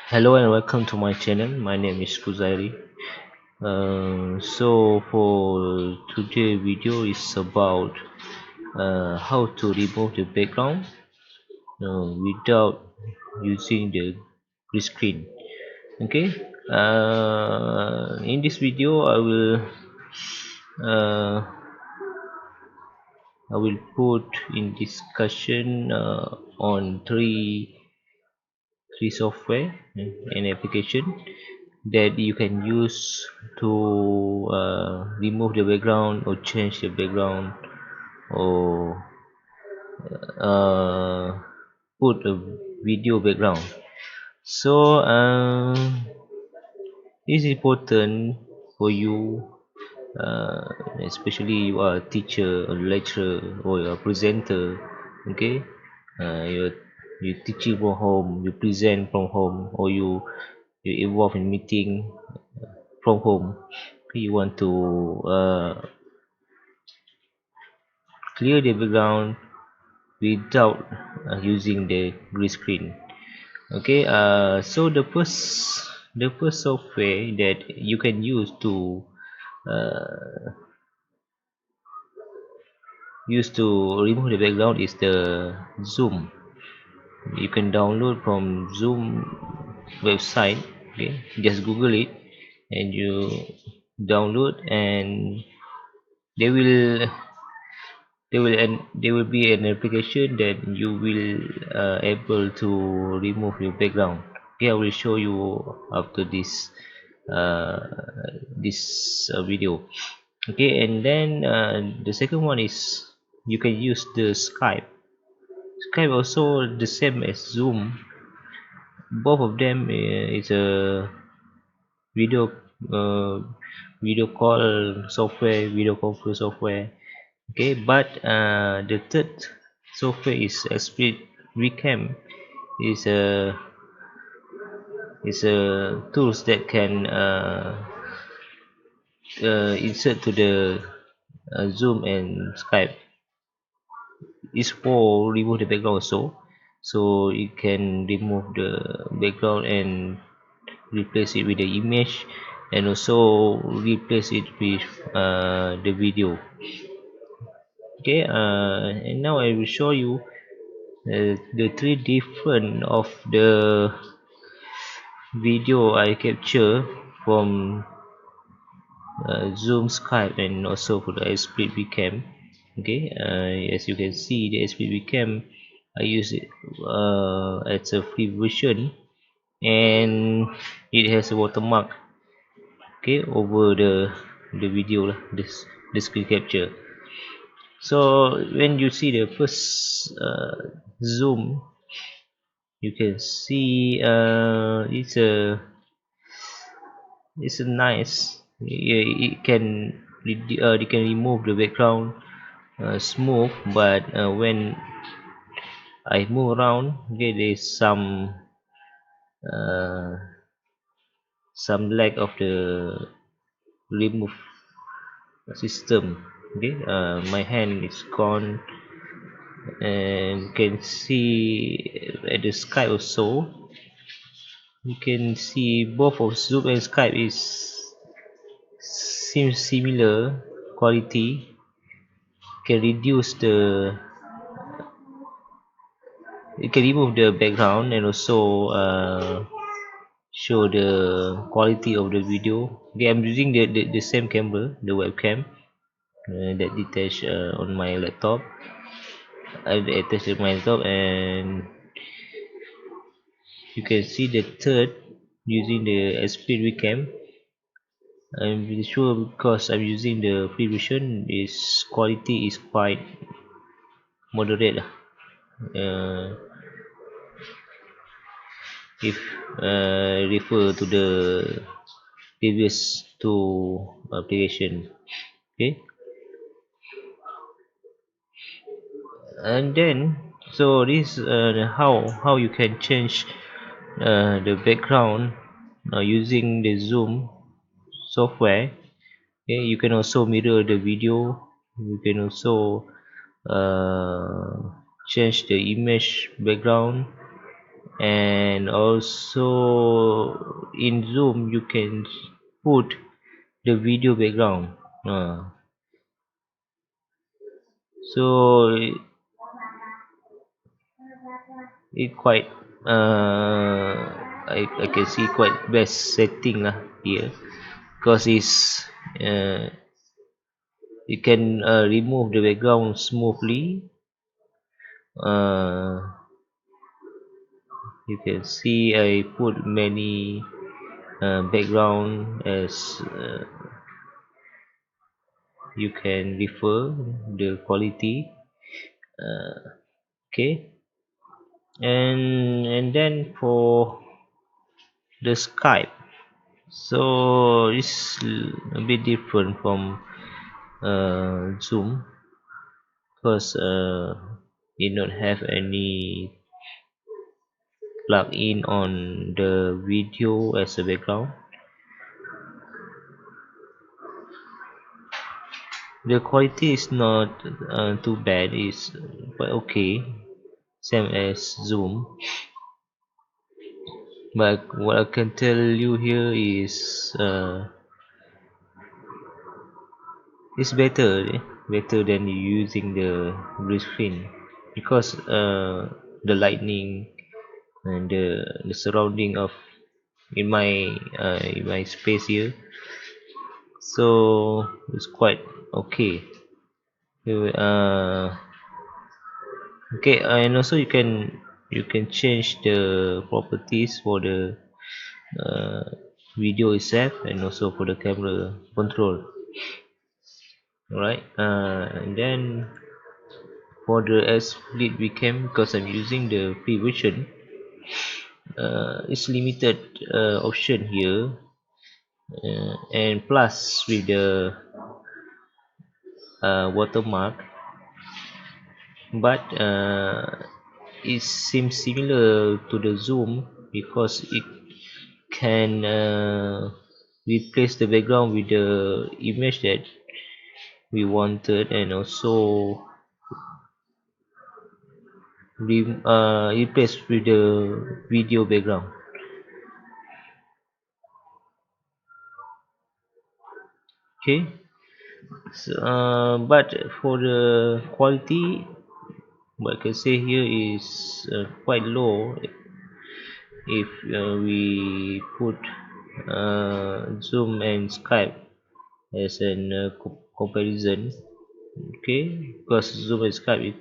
Hello and welcome to my channel. My name is Kuzairi. So for today video is about how to remove the background without using the green screen. Okay. In this video, uh, I will put in discussion on three software and application that you can use to remove the background or change the background or uh, put a video background. So it's important for you, uh, especially you are a teacher, a lecturer, or a presenter. Okay, you teaching from home, you present from home, or you involve in meeting from home. You want to clear the background without using the green screen. Okay, so the first software that you can use to uh, remove the background is the Zoom. You can download from Zoom website. Okay, just Google it and you download, and they will there will be an application that you will able to remove your background. Okay, I will show you after uh, this video. Okay, and then the second one is you can use the Skype also the same as Zoom. Both of them is a video uh, video call software, video conference software. Okay, but the third software is Split Webcam. Is a tools that can insert to the Zoom and Skype. Is for remove the background also, so it can remove the background and replace it with the image, and also replace it with the video. Okay, and now I will show you the three different of the video I capture from Zoom, Skype, and also for the split webcam. Okay, as you can see, the split webcam I use it as a free version, and it has a watermark. Okay, over the video lah, the screen capture. So when you see the first Zoom, you can see it's a nice. Yeah, it can it can remove the background smooth, but when I move around, okay, there's uh, some lack of the remove system. Okay, my hand is gone, and you can see at the sky also. You can see both of Zoom and Skype is seems similar quality. Can reduce the you can remove the background and also show the quality of the video. Okay, I'm using the same camera, the webcam that detached on my laptop. I attached to my laptop, and you can see the third using the speed webcam. I'm pretty sure because I'm using the free version, its quality is quite moderate lah. Uh, if refer to the previous two application. Okay, and then so this how you can change the background using the Zoom software. Okay, you can also mirror the video. You can also change the image background, and also in Zoom you can put the video background. So it quite I can see quite best setting lah here, because it's you can remove the background smoothly. uh, you can see I put many background as you can refer the quality. Okay, and then for the Skype, so it's a bit different from Zoom, because it don't have any plug in on the video as a background. The quality is not too bad, it's quite okay, same as Zoom. But what I can tell you here is it's better than using the blue screen, because the lightning and the surrounding of in my space here, so it's quite okay. uh, okay, and also you can change the properties for the uh, video itself, and also for the camera control. All right, and then for the S split webcam, because I'm using the free version, it's limited option here, and plus with the watermark, but it seems similar to the Zoom, because it can replace the background with the image that we wanted, and also replace with the video background. Okay, so, but for the quality, what I can say here is quite low if we put Zoom and Skype as an comparison. Okay, because Zoom and Skype is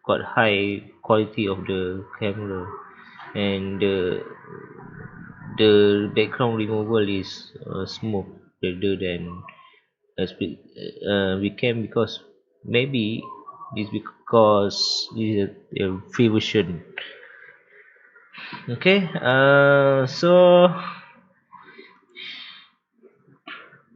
got high quality of the camera, and the background removal is smooth rather than we can, because maybe it's because this is a free version. Okay, so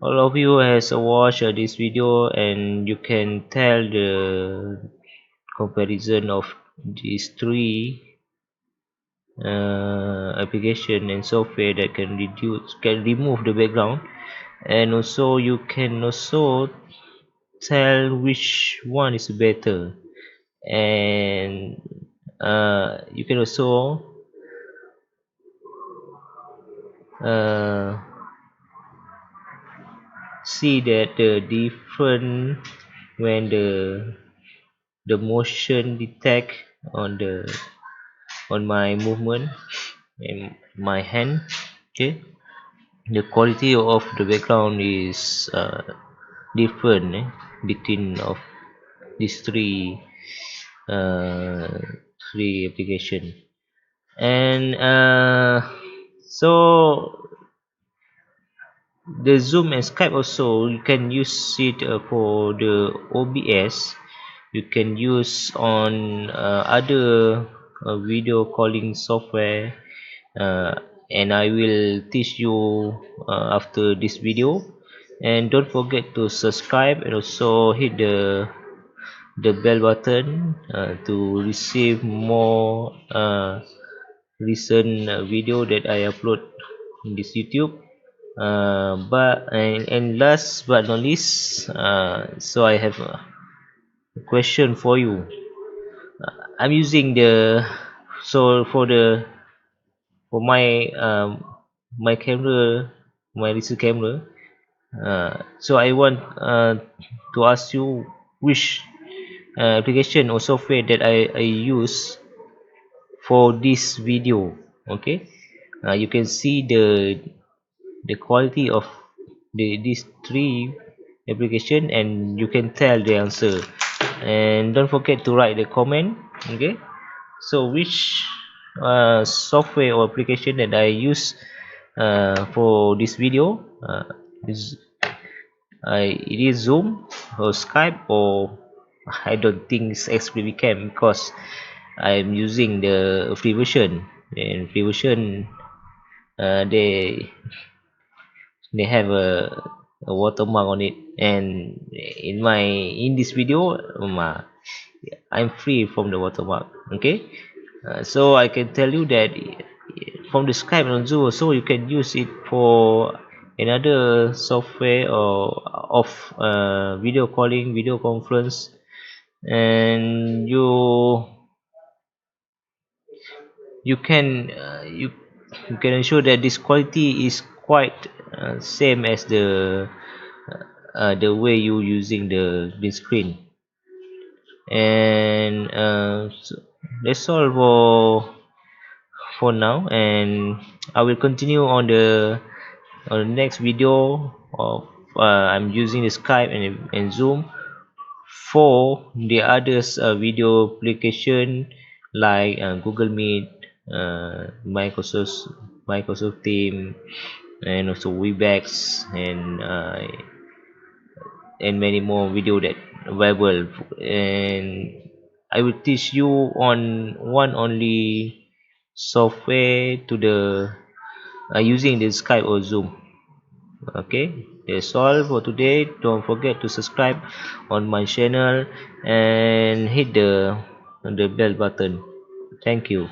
all of you has watched this video, and you can tell the comparison of these three application and software that can remove the background, and also you can also tell which one is better, and you can also uh, see that the different when the motion detect on the on my movement in my hand. Okay, the quality of the background is different between of these uh, three application, and so the Zoom and Skype also you can use it for the OBS. You can use on other video calling software, uh, and I will teach you after this video. And don't forget to subscribe, and also hit the bell button to receive more recent video that I upload in this YouTube. And last but not least, so I have a question for you. I'm using the So for my camera, my digital camera, so I want to ask you which application or software that I use for this video. Okay, you can see the quality of these three application, and you can tell the answer. And don't forget to write the comment. Okay, so which software or application that I use for this video, is it is Zoom or Skype, or I don't think it's XP Cam, because I'm using the free version, and free version, they have a watermark on it. And in this video, I'm free from the watermark. Okay, so I can tell you that from the Skype and Zoom also, you can use it for another software or of video calling, video conference. And you can ensure that this quality is quite same as the way you using the green screen. And so that's all for now, and I will continue on the next video of I'm using the Skype and Zoom for the others video application, like Google Meet, Microsoft Team, and also Webex, and many more video that available. And I will teach you on one only software to the using the Skype or Zoom. Okay, that's all for today. Don't forget to subscribe on my channel and hit the bell button. Thank you.